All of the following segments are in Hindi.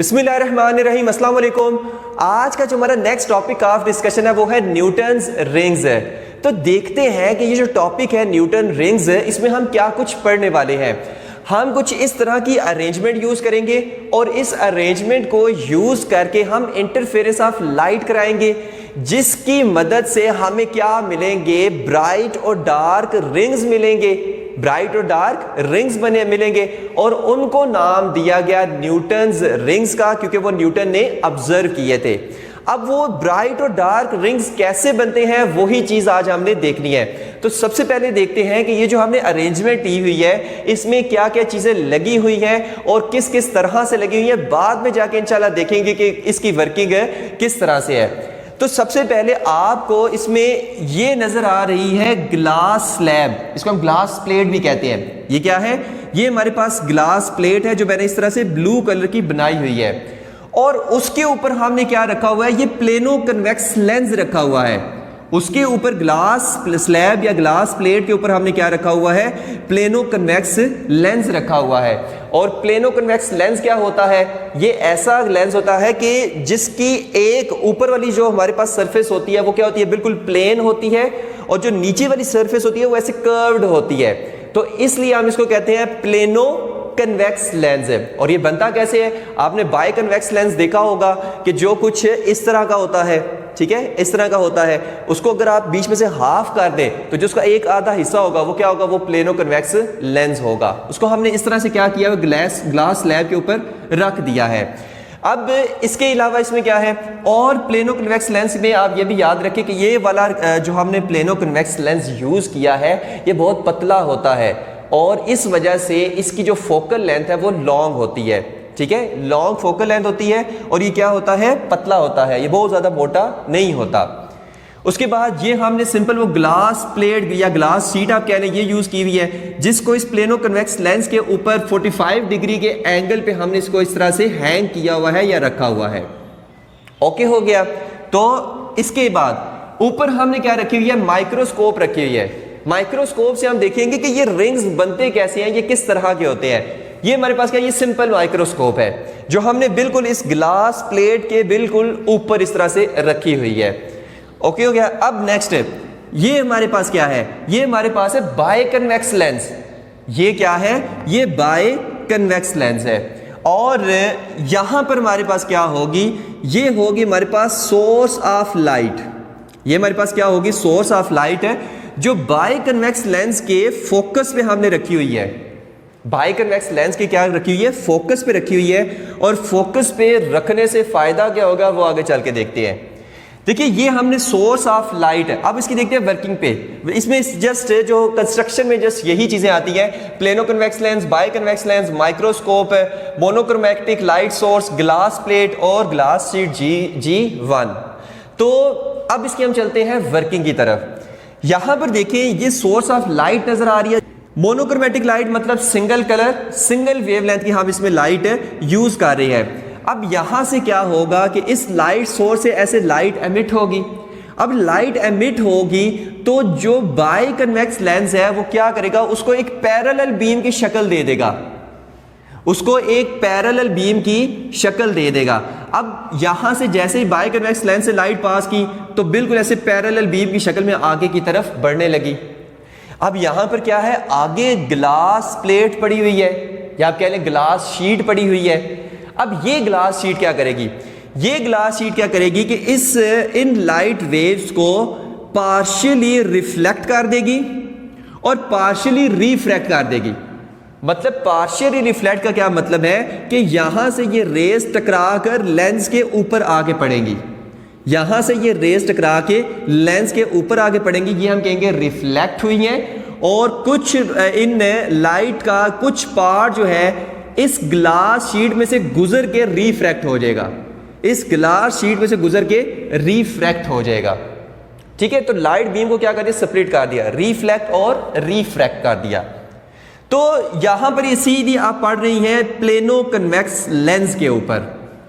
बिस्मिल्लाहिर्रहमानिर्रहीम, अस्सलाम वालेकुम। आज का जो हमारा नेक्स्ट टॉपिक ऑफ डिस्कशन है वो है न्यूटन्स रिंग्स है। तो देखते हैं कि ये जो टॉपिक है न्यूटन रिंग्स है, इसमें हम क्या कुछ पढ़ने वाले हैं। हम कुछ इस तरह की अरेंजमेंट यूज करेंगे और इस अरेंजमेंट को यूज करके हम इंटरफेरेंस ऑफ लाइट कराएंगे, जिसकी मदद से हमें क्या मिलेंगे, ब्राइट और डार्क रिंग्स मिलेंगे, ब्राइट और डार्क रिंग्स बने मिलेंगे और उनको नाम दिया गया न्यूटन्स रिंग्स का, क्योंकि वो न्यूटन ने ऑब्जर्व किए थे। अब वो ब्राइट और डार्क रिंग्स कैसे बनते हैं वही चीज आज हमने देखनी है। तो सबसे पहले देखते हैं कि ये जो हमने अरेंजमेंट की हुई है इसमें क्या क्या चीजें लगी हुई हैं और किस किस तरह से लगी हुई है। बाद में जाके इंशाल्लाह देखेंगे कि इसकी वर्किंग किस तरह से है। तो सबसे पहले आपको इसमें ये नजर आ रही है ग्लास स्लैब, इसको हम ग्लास प्लेट भी कहते हैं। ये क्या है? ये हमारे पास ग्लास प्लेट है जो मैंने इस तरह से ब्लू कलर की बनाई हुई है और उसके ऊपर हमने क्या रखा हुआ है, ये प्लेनो कन्वेक्स लेंस रखा हुआ है। उसके ऊपर ग्लास स्लैब या ग्लास प्लेट के ऊपर हमने क्या रखा हुआ है, प्लेनो कन्वेक्स लेंस रखा हुआ है। और प्लेनो कन्वेक्स लेंस क्या होता है? ये ऐसा लेंस होता है कि जिसकी एक ऊपर वाली जो हमारे पास सरफेस होती है वो क्या होती है, बिल्कुल प्लेन होती है और जो नीचे वाली सरफेस होती है वो ऐसे कर्व्ड होती है। तो इसलिए हम इसको कहते हैं प्लेनो कन्वेक्स लेंस है। और ये बनता कैसे है? आपने बाय कन्वेक्स लेंस देखा होगा कि जो कुछ इस तरह का होता है, ठीक है, इस तरह का होता है, उसको अगर आप बीच में से हाफ कर दें तो जो उसका एक आधा हिस्सा होगा वो क्या होगा, वो प्लेनो कन्वेक्स लेंस होगा। उसको हमने इस तरह से क्या किया, ग्लास स्लैब के ऊपर रख दिया है। अब इसके अलावा इसमें क्या है, और प्लेनो कन्वेक्स लेंस में आप ये भी याद रखें कि ये वाला जो हमने प्लेनो कन्वेक्स लेंस यूज किया है ये बहुत पतला होता है और इस वजह से इसकी जो फोकल लेंथ है वो लॉन्ग होती है। ठीक है, लॉन्ग फोकल लेंथ होती है और ये क्या होता है, पतला होता है, ये बहुत ज्यादा मोटा नहीं होता। उसके बाद ये हमने सिंपल वो ग्लास प्लेट या ग्लास शीट आप कह लें ये यूज की हुई है, जिसको इस प्लेनो कन्वेक्स लेंस के ऊपर 45 डिग्री के एंगल पे हमने इसको इस तरह से हैंग किया हुआ है या रखा हुआ है। ओके हो गया। तो इसके बाद ऊपर हमने क्या रखी हुई है, माइक्रोस्कोप रखी हुई है। माइक्रोस्कोप से हम देखेंगे कि ये रिंग्स बनते कैसे हैं, ये किस तरह के होते हैं। ये हमारे पास क्या, ये सिंपल माइक्रोस्कोप है जो हमने बिल्कुल इस ग्लास प्लेट के बिल्कुल ऊपर इस तरह से रखी हुई है। ओके हो गया। अब नेक्स्ट ये हमारे पास क्या है, ये हमारे पास है बाय कन्वेक्स लेंस। ये क्या है, ये बाय कन्वेक्स लेंस है और यहां पर हमारे पास क्या होगी, ये होगी हमारे पास सोर्स ऑफ लाइट। ये हमारे पास क्या होगी, सोर्स ऑफ लाइट है जो बाय कन्वेक्स लेंस के फोकस पे हमने रखी हुई है। बाय कन्वेक्स लेंस की क्या रखी हुई है, फोकस पे रखी हुई है। और फोकस पे रखने से फायदा क्या होगा वो आगे चल के देखते हैं। देखिए ये हमने सोर्स ऑफ लाइट है। अब इसकी देखते हैं वर्किंग पे। इसमें जस्ट जो कंस्ट्रक्शन में जस्ट यही चीजें आती हैं, plano convex lens, biconvex lens, microscope, monochromatic light source, glass plate और ग्लास शीट G1। तो अब इसकी हम चलते हैं वर्किंग की तरफ। यहां पर देखिए ये सोर्स ऑफ लाइट नजर आ रही है। मोनोक्रोमैटिक लाइट मतलब सिंगल कलर, सिंगल वेवलेंथ की हम इसमें लाइट यूज कर रहे हैं। अब यहां से क्या होगा कि इस लाइट सोर्स से ऐसे लाइट एमिट होगी। अब लाइट एमिट होगी तो जो बाय कन्वेक्स लेंस है वो क्या करेगा, उसको एक पैरेलल बीम की शक्ल दे देगा, उसको एक पैरेलल बीम की शक्ल दे देगा। अब यहां से जैसे ही बाय कन्वेक्स लेंस से लाइट पास की तो बिल्कुल ऐसे पैरेलल बीम की शक्ल में आगे की तरफ बढ़ने लगी। अब यहां पर क्या है, आगे ग्लास प्लेट पड़ी हुई है या आप कह लें ग्लास शीट पड़ी हुई है। अब ये ग्लास शीट क्या करेगी, ये ग्लास शीट क्या करेगी कि इन लाइट वेव्स को पार्शियली रिफ्लेक्ट कर देगी और पार्शियली रिफ्रैक्ट कर देगी। मतलब पार्शियली रिफ्लेक्ट का क्या मतलब है कि यहां से ये रेज टकरा कर लेंस के ऊपर आगे पड़ेंगी, यहां से ये रेज टकरा के लेंस के ऊपर आगे पड़ेंगी, ये हम कहेंगे रिफ्लेक्ट हुई हैं। और कुछ इन लाइट का कुछ पार्ट जो है इस ग्लास शीट में से गुजर के रिफ्रैक्ट हो जाएगा, इस ग्लास शीट में से गुजर के रिफ्रैक्ट हो जाएगा। ठीक है, तो लाइट बीम को क्या कर दिया, सेपरेट कर दिया, रिफ्लेक्ट और रिफ्रैक्ट कर दिया। तो यहां पर ये सीधी आप पढ़ रही हैं प्लेनो कन्वेक्स लेंस के ऊपर।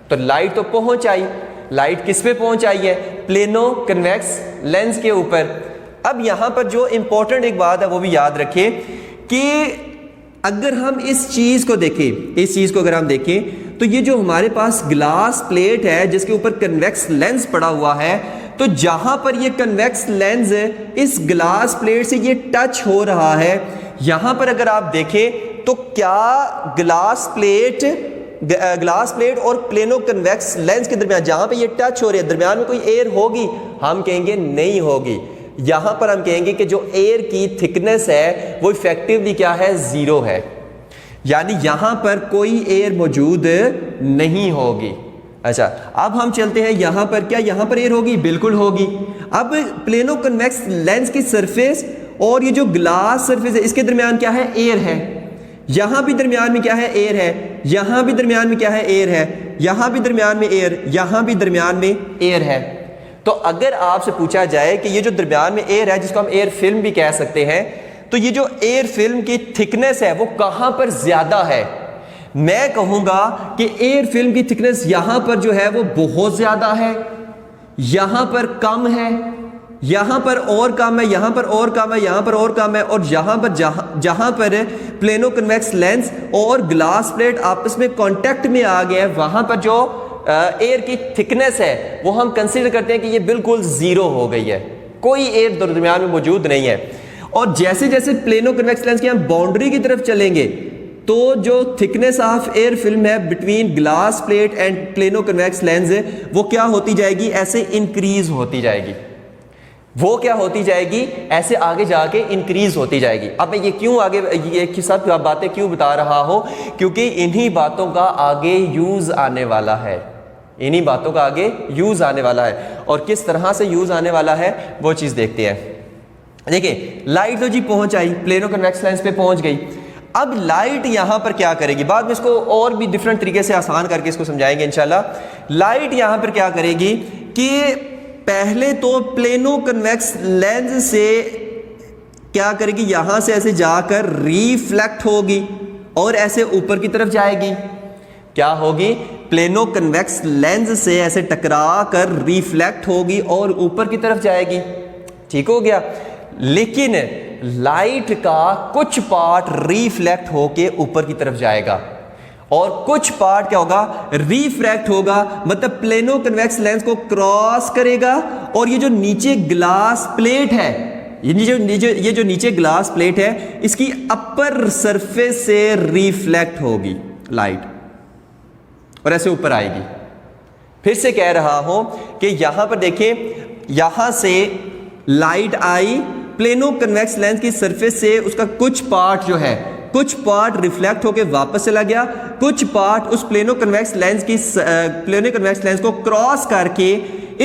तो लाइट तो पहुंच आई, लाइट किस पे पहुंच आई है, प्लेनो कन्वेक्स लेंस के ऊपर। अब यहां पर जो इंपॉर्टेंट एक बात है वो भी याद रखें कि अगर हम इस चीज को देखें, इस चीज को अगर हम देखें तो ये जो हमारे पास ग्लास प्लेट है जिसके ऊपर कन्वेक्स लेंस पड़ा हुआ है, तो जहां पर ये कन्वेक्स लेंस इस ग्लास प्लेट से ये टच हो रहा है, यहां पर अगर आप देखें तो क्या ग्लास प्लेट और प्लेनो कन्वेक्स लेंस के दरमियान जहां पे ये टच हो रही है, दरमियान में कोई एयर होगी? हम कहेंगे नहीं होगी। यहां पर हम कहेंगे कि जो एयर की थिकनेस है वो इफेक्टिवली क्या है? जीरो है, यानी यहां पर कोई एयर मौजूद नहीं होगी। अच्छा, अब हम चलते हैं यहां पर, क्या यहां पर एयर होगी? बिल्कुल होगी। अब प्लेनो कन्वेक्स लेंस की सरफेस और ये जो ग्लास सरफेस है इसके दरमियान क्या है? एयर है। यहां भी दरमियान में क्या है? एयर है। यहां भी दरमियान में क्या है? एयर है। यहां भी दरमियान में एयर, यहां भी दरमियान में एयर है। तो अगर आपसे पूछा जाए कि ये जो दरमियान में एयर है, जिसको हम एयर फिल्म भी कह सकते हैं, तो ये जो एयर फिल्म की थिकनेस है वो कहां पर ज्यादा है? मैं कहूंगा कि एयर फिल्म की थिकनेस यहां पर जो है वो बहुत ज्यादा है, यहां पर कम है, यहां पर और कम है, यहां पर और कम है, यहां पर और कम है, और यहां पर जहां पर प्लेनो कन्वेक्स लेंस और ग्लास प्लेट आपस में कांटेक्ट में आ गया है, वहां पर जो एयर की थिकनेस है वो हम कंसीडर करते हैं कि ये बिल्कुल जीरो हो गई है, कोई एयर दरमियान में मौजूद नहीं है। और जैसे जैसे प्लेनो कन्वेक्स लेंस की हम बाउंड्री की तरफ चलेंगे तो जो थिकनेस ऑफ एयर फिल्म है between glass plate and plano convex lens वो क्या होती जाएगी? ऐसे इंक्रीज होती जाएगी। वो क्या होती जाएगी? ऐसे आगे जाके इंक्रीज होती जाएगी। अब मैं ये क्यों आगे ये सब बातें क्यों बता रहा हूं? क्योंकि इन्हीं बातों का आगे यूज आने वाला है, इन्हीं बातों का आगे यूज आने वाला है। और किस तरह से यूज आने वाला है वो चीज देखते हैं। देखिए, लाइट तो जी पहुंच आई, प्लेनो कन्वेक्स लेंस पे पहुंच गई। अब लाइट यहां पर क्या करेगी? बाद में इसको और भी डिफरेंट तरीके से आसान करके इसको समझाएंगे इंशाल्लाह। लाइट यहां पर क्या करेगी कि पहले तो प्लेनो कन्वेक्स लेंस से क्या करेगी? यहां से ऐसे जाकर रिफ्लेक्ट होगी और ऐसे ऊपर की तरफ जाएगी। क्या होगी? प्लेनो कन्वेक्स लेंस से ऐसे टकरा कर रिफ्लेक्ट होगी और ऊपर की तरफ जाएगी। ठीक हो गया। लेकिन लाइट का कुछ पार्ट रिफ्लेक्ट होके ऊपर की तरफ जाएगा और कुछ पार्ट क्या होगा? रिफ्रैक्ट होगा, मतलब प्लेनो कन्वेक्स लेंस को क्रॉस करेगा और ये जो नीचे ग्लास प्लेट है, ये जो नीचे ग्लास प्लेट है, इसकी अपर सरफेस से रिफ्लेक्ट होगी लाइट और ऐसे ऊपर आएगी। फिर से कह रहा हूं कि यहां पर देखिए, यहां से लाइट आई, प्लेनो कन्वेक्स लेंस की सरफेस से उसका कुछ पार्ट जो है, कुछ पार्ट रिफ्लेक्ट होकर वापस चला गया, कुछ पार्ट उस प्लेनो कन्वेक्स लेंस को क्रॉस करके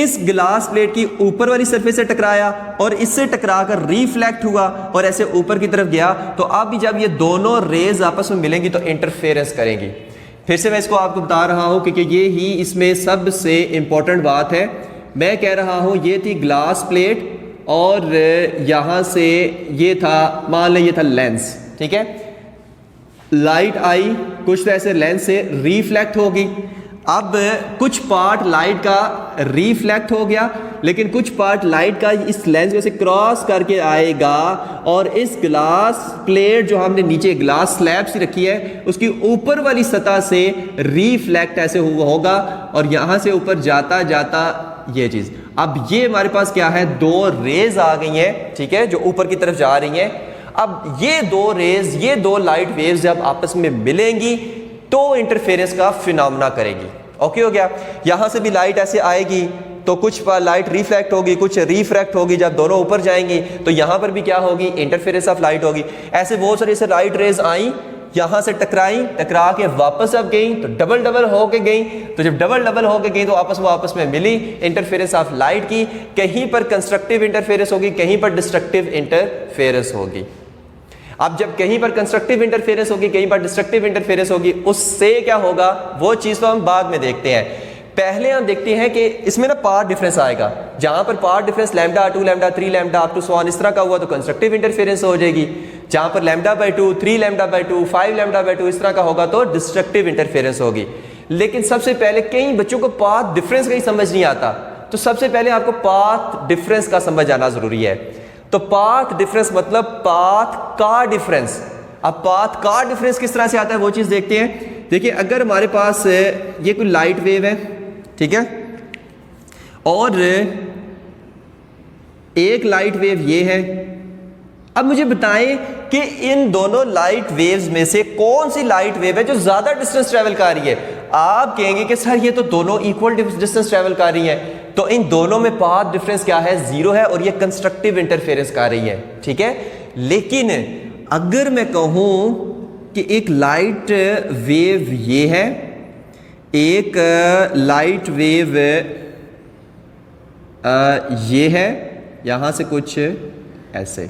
इस ग्लास प्लेट की ऊपर वाली सरफेस से टकराया और इससे टकराकर रिफ्लेक्ट हुआ और ऐसे ऊपर की तरफ गया। तो अब जब ये दोनों रेज आपस में मिलेंगी तो इंटरफेरेंस करेंगी। फिर से मैं इसको आपको बता रहा हूं क्योंकि ये ही इसमें सबसे इंपॉर्टेंट बात है। मैं कह रहा हूं ये थी ग्लास प्लेट और यहां से ये था, मान लें ये था लेंस, ठीक है। लाइट आई, कुछ तो ऐसे लेंस से रिफ्लेक्ट होगी। अब कुछ पार्ट लाइट का रिफ्लेक्ट हो गया, लेकिन कुछ पार्ट लाइट का इस लेंस में से क्रॉस करके आएगा और इस ग्लास प्लेट जो हमने नीचे ग्लास स्लैब सी रखी है उसकी ऊपर वाली सतह से रिफ्लेक्ट ऐसे होगा और यहां से ऊपर जाता जाता ये चीज। अब ये हमारे पास क्या है? दो रेज आ गई हैं, ठीक है, जो ऊपर की तरफ जा रही हैं। अब ये दो रेज, ये दो लाइट वेव्स जब आपस में मिलेंगी तो इंटरफेरेंस का फिनोमेना करेगी। ओके हो गया। यहां से भी लाइट ऐसे आएगी तो कुछ लाइट रिफ्लेक्ट होगी, कुछ रिफ्रैक्ट होगी। जब दोनों ऊपर जाएंगी तो यहां पर भी क्या होगी? इंटरफेरेंस ऑफ लाइट होगी। ऐसे बहुत सारी ऐसे लाइट रेज आई, यहां से टकराई, टकरा के वापस अब गई तो डबल डबल होके गई। तो जब डबल डबल होके गई तो आपस में मिली, इंटरफेरेंस ऑफ लाइट की। कहीं पर कंस्ट्रक्टिव इंटरफेरेंस होगी, कहीं पर डिस्ट्रक्टिव इंटरफेरेंस होगी। अब जब कहीं पर कंस्ट्रक्टिव इंटरफेरेंस होगी, कहीं पर डिस्ट्रक्टिव इंटरफेरेंस होगी, उससे क्या होगा वो चीज तो हम बाद में देखते हैं। पहले हम देखते हैं कि इसमें ना पार्ट डिफरेंस आएगा। जहां पर path difference lambda 2 lambda 3 lambda up to so on इस तरह का हुआ तो कंस्ट्रक्टिव इंटरफेरेंस हो जाएगी। जहां पर λ/2 3 λ/2 5 λ/2 इस तरह का होगा तो डिस्ट्रक्टिव इंटरफेरेंस होगी। लेकिन सबसे पहले कई बच्चों को पाथ डिफरेंस का ही समझ नहीं आता, तो सबसे पहले आपको पाथ डिफरेंस का समझ आना जरूरी है। तो पाथ डिफरेंस मतलब पाथ का डिफरेंस। अब पाथ का डिफरेंस किस तरह से आता है वो चीज देखते हैं। देखिए अगर हमारे पास ये कोई लाइट वेव है, ठीक है, और एक लाइट वेव ये है, अब मुझे बताएं कि इन दोनों लाइट वेव्स में से कौन सी लाइट वेव है जो ज्यादा डिस्टेंस ट्रेवल कर रही है। आप कहेंगे कि सर ये तो दोनों इक्वल डिस्टेंस ट्रेवल कर रही हैं, तो इन दोनों में पाथ डिफरेंस क्या है, 0 है, और ये कंस्ट्रक्टिव इंटरफेरेंस कर रही है, ठीक है। लेकिन अगर मैं कहूं कि एक लाइट वेव ये है, एक लाइट वेव ये है, यहां से कुछ ऐसे,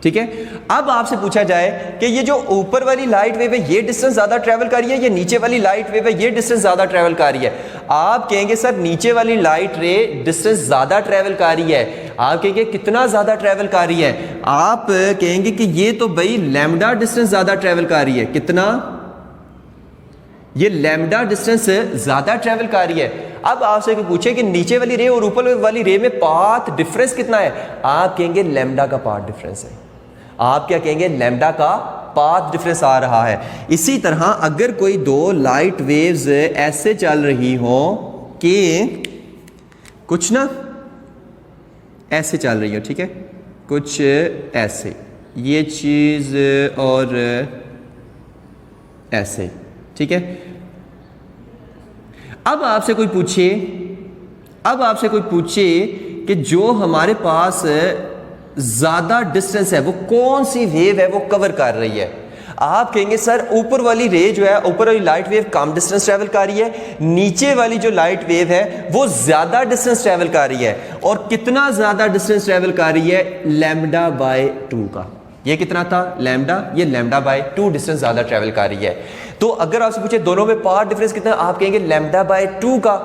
ठीक है। अब आपसे पूछा जाए कि ये जो ऊपर वाली लाइट वेव है ये डिस्टेंस ज्यादा ट्रेवल कर रही है, ये नीचे वाली लाइट वेव है ये डिस्टेंस ज्यादा ट्रेवल कर रही है। आप कहेंगे सर नीचे वाली लाइट रे डिस्टेंस ज्यादा ट्रेवल कर रही है। आप कहेंगे कितना ज्यादा ट्रेवल कर रही है, आप कहेंगे कि ये तो भाई लैम्डा डिस्टेंस ज्यादा ट्रेवल कर रही है। कितना, ये लैम्डा डिस्टेंस ज्यादा ट्रेवल कर रही है। अब आपसे पूछे कि नीचे वाली रे और ऊपर वाली रे में पाथ डिफरेंस कितना है, आप कहेंगे लैम्डा का पाथ डिफरेंस है। आप क्या कहेंगे, लैम्डा का पाथ डिफरेंस आ रहा है। इसी तरह अगर कोई दो लाइट वेव्स ऐसे चल रही हो कि कुछ ना ऐसे चल रही हो, ठीक है, कुछ ऐसे, ये चीज और ऐसे, ठीक है। अब आपसे कोई पूछे कि जो हमारे पास ज्यादा डिस्टेंस है वो कौन सी वेव है वो कवर कर रही है। आप कहेंगे सर ऊपर वाली रे जो है, ऊपर वाली लाइट वेव कम डिस्टेंस ट्रेवल कर रही है, नीचे वाली जो लाइट वेव है वो ज्यादा डिस्टेंस ट्रेवल कर रही है। और कितना ज्यादा डिस्टेंस ट्रेवल कर रही है, लैम्डा बाय 2 का। ये कितना था, लैम्डा, ये लैम्डा बाय 2 डिस्टेंस ज्यादा ट्रेवल कर रही है। तो अगर आपसे पूछे दोनों में पाथ डिफरेंस कितना, आप कहेंगे लैम्डा बाय 2 का।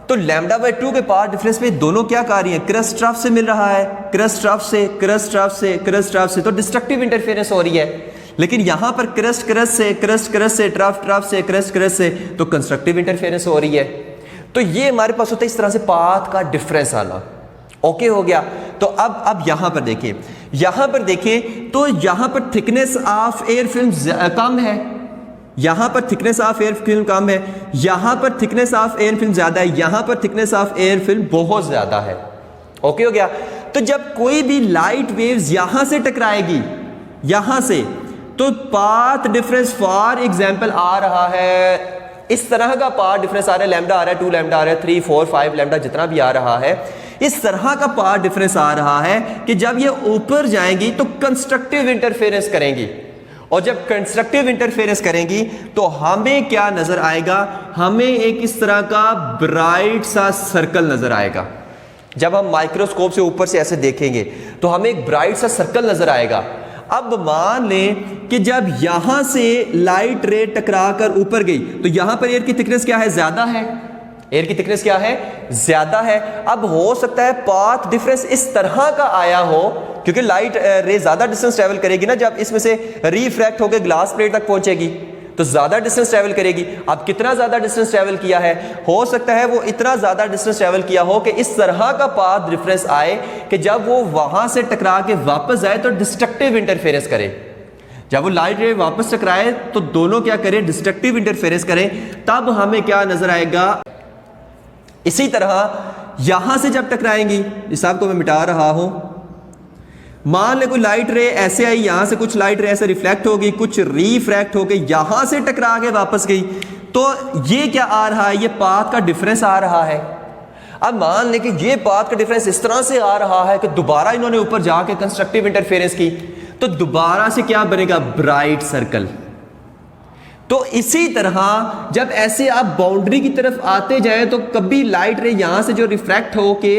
तो लैम्डा बाय 2 के पाथ डिफरेंस में दोनों क्या कर रही है, क्रस्ट ट्रफ से मिल रहा है, क्रस्ट ट्रफ से, क्रस्ट ट्रफ से, क्रस्ट ट्रफ से, तो डिस्ट्रक्टिव इंटरफेरेंस हो रही है। लेकिन यहां पर क्रस्ट क्रस्ट से, क्रस्ट क्रस्ट से, ट्रफ ट्रफ से, क्रस्ट क्रस्ट से, तो कंस्ट्रक्टिव इंटरफेरेंस हो रही है। तो ये हमारे पास होता है इस तरह से पाथ का डिफरेंस आना। ओके हो गया। तो अब यहां पर देखें तो यहां पर थिकनेस ऑफ एयर फिल्म कम है, यहां पर थिकनेस ऑफ एयर फिल्म कम है, यहां पर थिकनेस ऑफ एयर फिल्म ज्यादा है, यहां पर थिकनेस ऑफ एयर फिल्म बहुत ज्यादा है। ओके हो गया। तो जब कोई भी लाइट वेव्स यहां से टकराएगी, यहां से, तो पाथ डिफरेंस फॉर एग्जांपल आ रहा है, इस तरह का पाथ डिफरेंस आ रहा है, लैम्डा आ रहा है, 2 लैम्डा आ रहा है, 3 4 5 लैम्डा जितना भी आ रहा है, इस तरह का पाथ डिफरेंस आ रहा है कि जब ये ऊपर जाएंगी तो कंस्ट्रक्टिव इंटरफेरेंस करेंगी। और जब कंस्ट्रक्टिव इंटरफेरेंस करेंगी तो हमें क्या नजर आएगा, हमें एक इस तरह का ब्राइट सा सर्कल नजर आएगा। जब हम माइक्रोस्कोप से ऊपर से ऐसे देखेंगे तो हमें एक ब्राइट सा सर्कल नजर आएगा। अब मान लें कि जब यहां से लाइट रे टकरा कर ऊपर गई तो यहां पर एयर की थिकनेस क्या है, ज्यादा है, एयर की थिकनेस क्या है, ज्यादा है। अब हो सकता है पाथ डिफरेंस इस तरह का आया हो, क्योंकि लाइट रे ज्यादा डिस्टेंस ट्रेवल करेगी ना, जब इसमें से रिफ्रैक्ट होकर ग्लास प्लेट तक पहुंचेगी तो ज्यादा डिस्टेंस ट्रेवल करेगी। अब कितना ज्यादा डिस्टेंस ट्रेवल किया है, हो सकता है वो इतना ज्यादा डिस्टेंस ट्रेवल किया हो कि इस तरह का पाथ डिफरेंस आए कि जब वो वहां से टकरा के वापस जाए तो डिस्ट्रक्टिव इंटरफेरेंस करे। जब वो लाइट रे वापस टकराए तो दोनों क्या करें, डिस्ट्रक्टिव इंटरफेरेंस करें। तब हमें क्या नजर आएगा, इसी तरह यहां से जब टकराएंगी, इस हिसाब को मैं मिटा रहा हूं, मान ले कोई लाइट रे ऐसे आई, यहां से कुछ लाइट रे ऐसे रिफ्लेक्ट होगी, कुछ रिफ्रैक्ट होके यहां से टकरा के वापस गई, तो ये क्या आ रहा है, ये पाथ का डिफरेंस आ रहा है। अब मान ले कि ये पाथ का डिफरेंस इस तरह से आ रहा है कि दोबारा इन्होंने ऊपर जाके कंस्ट्रक्टिव इंटरफेरेंस की, तो दोबारा से क्या बनेगा, ब्राइट सर्कल। तो इसी तरह जब ऐसे आप बाउंड्री की तरफ आते जाएं तो कभी लाइट रे यहां से जो रिफ्रैक्ट होके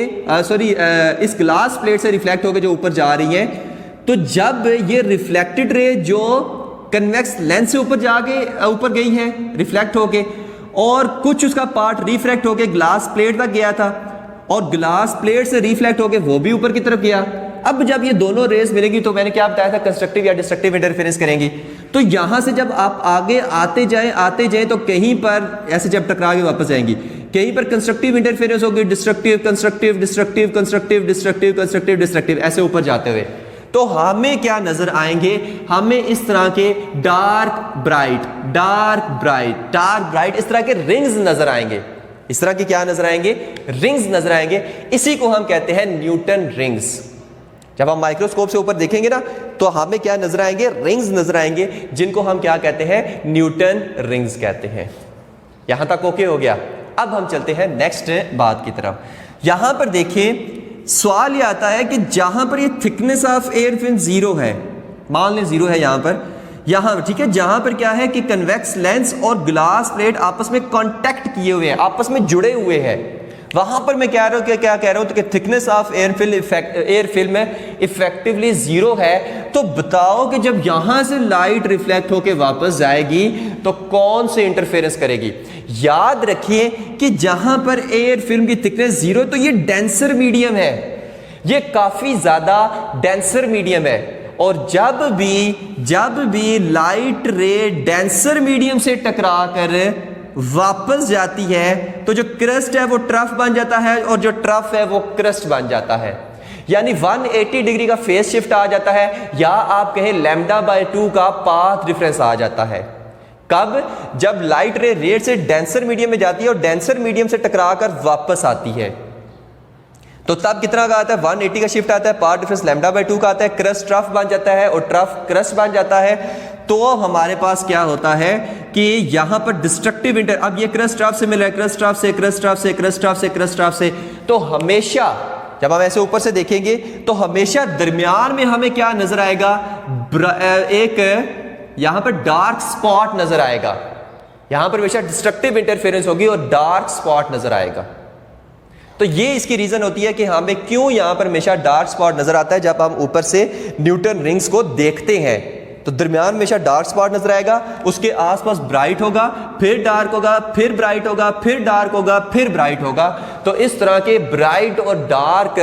इस ग्लास प्लेट से रिफ्लेक्ट होके जो ऊपर जा रही है, तो जब ये रिफ्लेक्टेड रे जो कन्वेक्स लेंस से ऊपर जाके ऊपर गई है रिफ्लेक्ट होके, और कुछ उसका पार्ट रिफ्रैक्ट होके ग्लास प्लेट तक गया था, और ग्लास प्लेट से रिफ्लेक्ट होके वो भी ऊपर की तरफ गया। अब जब ये दोनों रेस मिलेंगी तो मैंने क्या बताया था, कंस्ट्रक्टिव या डिस्ट्रक्टिव इंटरफेरेंस करेंगी। तो यहां से जब आप आगे आते जाएं तो कहीं पर ऐसे जब टकरा के वापस जाएंगी, कहीं पर कंस्ट्रक्टिव इंटरफेरेंस होगी, destructive, constructive, destructive, constructive, destructive, constructive, destructive, ऐसे ऊपर जाते हुए। तो हमें क्या नजर आएंगे, हमें इस तरह के dark bright dark bright dark bright इस तरह के रिंग्स नजर आएंगे। इस तरह के क्या नजर आएंगे, रिंग्स नजर आएंगे। इसी को हम कहते हैं न्यूटन रिंग्स। जब हम माइक्रोस्कोप से ऊपर देखेंगे ना तो हमें क्या नजर आएंगे, रिंग्स नजर आएंगे, जिनको हम क्या कहते हैं, न्यूटन रिंग्स कहते हैं। यहां तक ओके हो गया। अब हम चलते हैं नेक्स्ट बात की तरफ। यहां पर देखिए सवाल ये आता है कि जहां पर ये thickness of air film zero है, मान लें जीरो है यहां पर, यहां ठीक है, जहां पर क्या है कि कन्वेक्स लेंस और ग्लास प्लेट आपस में कांटेक्ट किए हुए हैं, आपस में जुड़े हुए हैं, वहां पर मैं क्या कह रहा हूं कि थिकनेस ऑफ एयर फिल्म में इफेक्टिवली जीरो है। तो बताओ कि जब यहां से लाइट रिफ्लेक्ट होकर वापस जाएगी तो कौन से इंटरफेरेंस करेगी। याद रखिए कि जहां पर एयर फिल्म की थिकनेस जीरो है तो ये डेंसर मीडियम है, ये काफी ज्यादा डेंसर मीडियम है। और जब भी लाइट रे डेंसर मीडियम से टकरा कर वापस जाती है तो जो क्रस्ट है वो ट्रफ बन जाता है और जो ट्रफ है वो क्रस्ट बन जाता है, यानी 180 डिग्री का फेस शिफ्ट आ जाता है, या आप कहें λ/2 का पाथ डिफरेंस आ जाता है। कब, जब लाइट रे रेड से डेंसर मीडियम में जाती है और डेंसर मीडियम से टकरा कर वापस आती है, तो तब कितना का आता है, 180 का शिफ्ट आता है, पाथ डिफरेंस λ/2 का आता है, क्रस्ट ट्रफ बन जाता है और ट्रफ क्रस्ट बन जाता है। तो हमारे पास क्या होता है कि यहां पर डिस्ट्रक्टिव अब ये क्रस्ट ट्रफ से मिल रहा है, क्रस्ट ट्रफ से क्रस्ट ट्रफ से क्रस्ट ट्रफ से क्रस्ट ट्रफ से, तो हमेशा जब हम ऐसे ऊपर से देखेंगे तो हमेशा दरमियान में हमें क्या नजर आएगा, एक यहां पर डार्क स्पॉट नजर आएगा, यहां पर हमेशा डिस्ट्रक्टिव इंटरफेरेंस होगी और डार्क स्पॉट नजर आएगा। तो ये इसकी रीजन होती है कि हमें क्यों यहां पर हमेशा डार्क स्पॉट नजर आता है। जब हम ऊपर से न्यूटन रिंग्स को देखते हैं तो दरमियान में हमेशा डार्क स्पॉट नजर आएगा, उसके आसपास ब्राइट होगा, फिर डार्क होगा, फिर ब्राइट होगा, फिर डार्क होगा, फिर ब्राइट होगा। तो इस तरह के ब्राइट और डार्क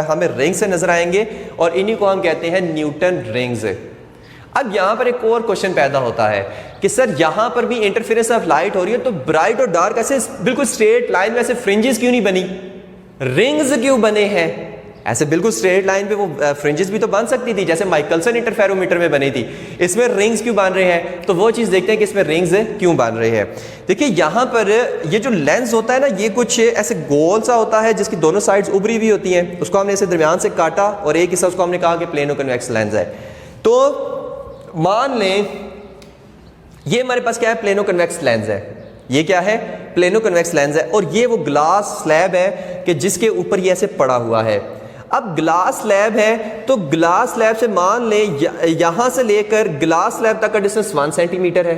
हमें रिंग से नजर आएंगे और इन्हीं को हम कहते हैं न्यूटन रिंग्स। अब यहां पर एक और क्वेश्चन पैदा होता है कि सर यहां पर भी इंटरफेरेंस ऑफ लाइट हो रही है, तो ब्राइट और डार्क ऐसे बिल्कुल स्ट्रेट लाइन में ऐसे फ्रिंजेस क्यों नहीं बनी, रिंग्स क्यों बने हैं? ऐसे बिल्कुल स्ट्रेट लाइन पे वो फ्रिंजेस भी तो बन सकती थी, जैसे माइकलसन इंटरफेरोमीटर में बनी थी। इसमें रिंग्स क्यों बन रहे हैं? तो वो चीज देखते हैं कि इसमें रिंग्स क्यों बन रहे हैं। देखिए यहां पर ये जो लेंस होता है ना, ये कुछ ऐसे गोल सा होता है जिसकी दोनों साइड्स उभरी हुई होती हैं, उसको हमने ऐसे दरमियान से काटा और एक हिस्सा उसको हमने कहा कि प्लेनो कन्वेक्स लेंस है। तो मान लें ये हमारे पास क्या है, प्लेनो कन्वेक्स लेंस है, ये क्या है, प्लेनो कन्वेक्स लेंस है, और ये वो ग्लास स्लैब है कि जिसके ऊपर ये ऐसे पड़ा हुआ है। अब ग्लास स्लैब है तो ग्लास स्लैब से मान लें यहां से लेकर ग्लास स्लैब तक का डिस्टेंस 1 सेंटीमीटर है,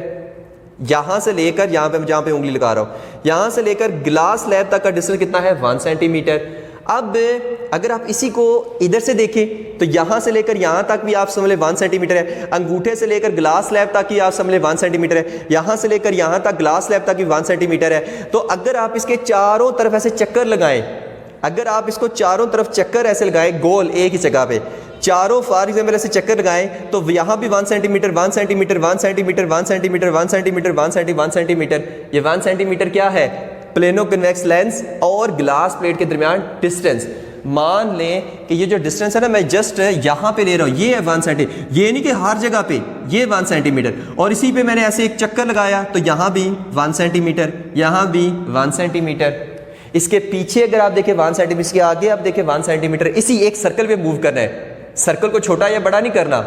यहां से लेकर यहां पे जहां पे उंगली लगा रहा हूं, यहां से लेकर ग्लास स्लैब तक का डिस्टेंस कितना है, 1 सेंटीमीटर। अब अगर आप इसी को इधर से देखें तो यहां से लेकर यहां तक भी आप समझ लें 1 सेंटीमीटर है, अंगूठे से लेकर ग्लास स्लैब तक ही आप समझ लें 1 सेंटीमीटर है, यहां से लेकर यहां तक ग्लास स्लैब तक भी 1 सेंटीमीटर है। तो अगर आप इसके चारों तरफ ऐसे चक्कर लगाएं, अगर आप इसको चारों तरफ चक्कर ऐसे लगाएं गोल एक ही जगह पे, चारों फॉर एग्जाम्पल ऐसे चक्कर लगाएं तो यहां भी 1 centimetre 1 centimetre 1 centimetre 1 centimetre 1 centimetre 1 centimetre, ये 1 सेंटीमीटर क्या है, प्लेनो कन्वेक्स लेंस और ग्लास प्लेट के दरमियान डिस्टेंस। मान लें कि ये जो डिस्टेंस है ना, मैं जस्ट यहां पे ले रहा हूं, ये है 1 सेंटीमीटर, ये नहीं कि हर जगह पे ये 1 सेंटीमीटर, और इसी पे मैंने ऐसे एक चक्कर लगाया तो यहां भी 1 सेंटीमीटर, यहां भी 1 सेंटीमीटर, इसके पीछे अगर आप देखें 1 सेंटीमीटर, इसके आगे आप देखें 1 सेंटीमीटर, इसी एक सर्कल पे मूव करना है, सर्कल को छोटा या बड़ा नहीं करना।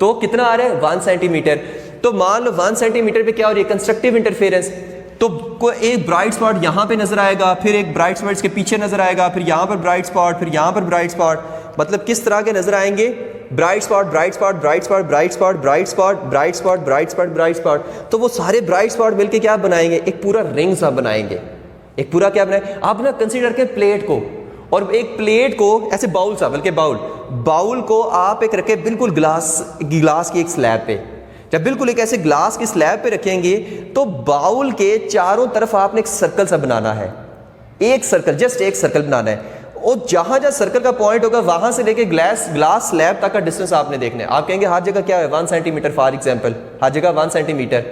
तो कितना आ रहा है, 1 सेंटीमीटर। तो मान लो 1 सेंटीमीटर पे क्या हो रही है, कंस्ट्रक्टिव इंटरफेरेंस। तो कोई एक ब्राइट स्पॉट यहां पे नजर आएगा, फिर एक ब्राइट स्पॉट इसके पीछे नजर आएगा, फिर यहां पर ब्राइट स्पॉट, फिर यहां पर ब्राइट स्पॉट, मतलब किस तरह के नजर आएंगे, bright spot bright spot bright spot bright spot bright spot bright spot bright spot bright spot. तो वो सारे ब्राइट स्पॉट मिलकर क्या बनाएंगे, एक पूरा रिंग सा बनाएंगे, एक पूरा क्या बनाए। आप ना कंसीडर करें प्लेट को, और एक प्लेट को ऐसे बाउल सा, बल्कि बाउल को आप एक रखे बिल्कुल ग्लास की एक स्लैब पे, जब बिल्कुल एक ऐसे ग्लास की स्लैब पे रखेंगे तो बाउल के चारों तरफ आपने एक सर्कल सा बनाना है, एक सर्कल, जस्ट एक सर्कल बनाना है, और जहां जहां सर्कल का पॉइंट होगा वहां से लेके ग्लास स्लैब तक का डिस्टेंस आपने देखना है। आप कहेंगे हर जगह क्या है, 1 सेंटीमीटर फॉर एग्जांपल, हर जगह 1 सेंटीमीटर।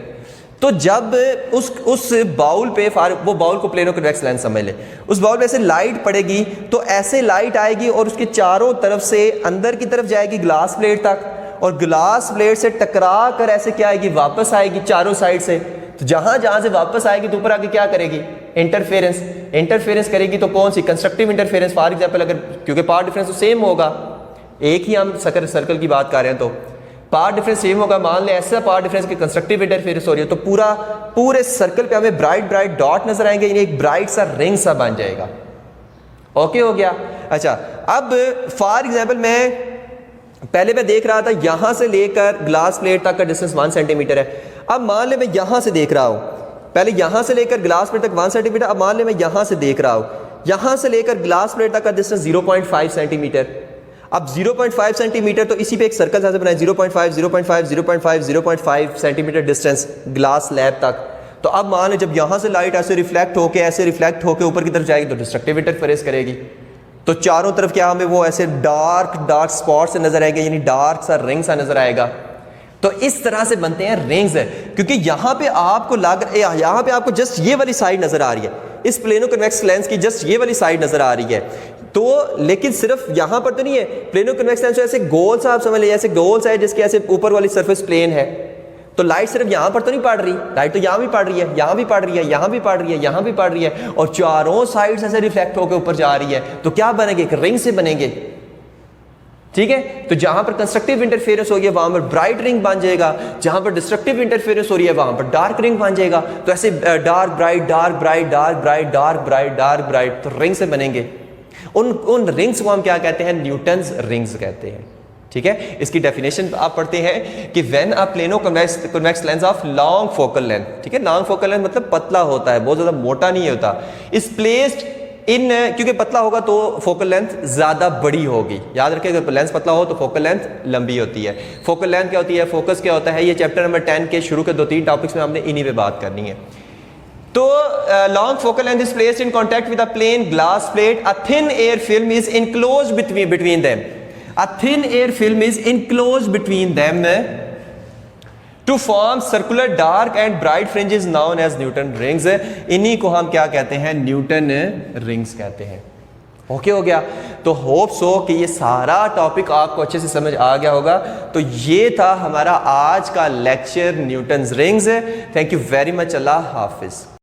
तो जब उस बाउल पे वो बाउल को प्लेनो कन्वेक्स लेंस समझ ले, उस बाउल पे ऐसे लाइट पड़ेगी तो ऐसे लाइट आएगी और उसके चारों तरफ से अंदर की तरफ जाएगी ग्लास प्लेट तक, और ग्लास प्लेट से टकरा कर ऐसे क्या आएगी, वापस आएगी चारों साइड से। तो जहां जहां से वापस आएगी तो ऊपर आके क्या करेगी, इंटरफेरेंस करेगी। तो कौन सी, कंस्ट्रक्टिव इंटरफेरेंस। फॉर एग्जांपल अगर, क्योंकि पाथ डिफरेंस तो सेम होगा, एक ही हम सर्कल की बात कर रहे हैं तो पाथ डिफरेंस सेम होगा। मान ले ऐसा पाथ डिफरेंस की कंस्ट्रक्टिव इंटरफेरेंस हो रही है तो पूरे सर्कल पे हमें ब्राइट डॉट नजर आएंगे, यानी एक ब्राइट सा रिंग सा बन जाएगा। ओके हो गया। अच्छा, अब फॉर एग्जांपल मैं देख रहा था यहां से लेकर ग्लास प्लेट तक का डिस्टेंस 1 सेंटीमीटर है। अब मान ले मैं यहां से देख रहा हूं, पहले यहां से लेकर ग्लास प्लेट तक 1 सेंटीमीटर, अब मान ले मैं यहां से देख रहा हूं, यहां से लेकर ग्लास प्लेट तक का डिस्टेंस 0.5 सेंटीमीटर। अब 0.5 सेंटीमीटर, तो इसी पे एक सर्कल जैसे बनाए, 0.5 0.5 0.5 0.5 सेंटीमीटर डिस्टेंस ग्लास स्लैब तक। तो अब मान लो जब यहां से लाइट ऐसे रिफ्लेक्ट होके ऊपर की तरफ जाएगी तो डिस्ट्रक्टिव इंटरफेरेंस करेगी। तो चारों तरफ क्या हमें वो ऐसे डार्क स्पॉट से नजर आएंगे, यानी डार्क सा रिंग सा नजर आएगा। तो इस तरह से बनते हैं रिंग्स, क्योंकि यहां पे आपको जस्ट ये वाली साइड नजर आ रही है, इस प्लेनो कन्वेक्स लेंस की जस्ट ये वाली साइड नजर आ रही है। तो लेकिन सिर्फ यहां पर तो नहीं है, प्लेनो कन्वेक्स लेंस ऐसे गोल सा आप समझ लीजिए, ऐसे गोल सा है जिसके ऐसे ऊपर वाली सरफेस प्लेन है। तो लाइट सिर्फ यहां पर तो नहीं पड़ रही, लाइट तो यहां भी पड़ रही है, यहां भी पड़ रही है, यहां भी पड़ रही है, यहां भी पड़ रही है, और चारों साइड से रिफ्लेक्ट होकर ऊपर जा रही है। तो क्या बनेंगे, एक रिंग से बनेंगे। ठीक है, तो जहां पर कंस्ट्रक्टिव इंटरफेरेंस हो रही है वहां पर ब्राइट रिंग बन जाएगा, जहां पर डिस्ट्रक्टिव इंटरफेरेंस हो रही है वहां पर डार्क रिंग बन जाएगा। तो ऐसे dark bright dark bright dark bright dark bright dark bright, तो रिंग से बनेंगे। उन रिंग्स को हम क्या कहते हैं, न्यूटन्स रिंग्स कहते हैं। ठीक है, इसकी डेफिनेशन आप पढ़ते हैं कि when a plano convex lens of long focal length, ठीक है, लॉन्ग फोकल लेंथ मतलब पतला होता है, बहुत ज्यादा मोटा नहीं होता, इज प्लेस्ड इन, क्योंकि पतला होगा तो फोकल लेंथ ज्यादा बड़ी होगी। याद रखें, अगर लेंस पतला हो तो फोकल लेंथ लंबी होती है। फोकल लेंथ क्या होती है, फोकस क्या होता है, ये चैप्टर नंबर 10 के शुरू के 2-3 टॉपिक्स में हमने इन्हीं पे बात करनी है। तो long focal length is placed in contact with a plane glass plate, a thin air film is enclosed between them, a thin air film is enclosed between them to form circular dark and bright fringes known as Newton rings। इन्हीं को हम क्या कहते हैं, न्यूटन रिंग्स कहते हैं। ओके हो गया। तो होप सो कि ये सारा टॉपिक आपको अच्छे से समझ आ गया होगा। तो ये था हमारा आज का lecture Newton's rings. Thank you very much. Allah Hafiz.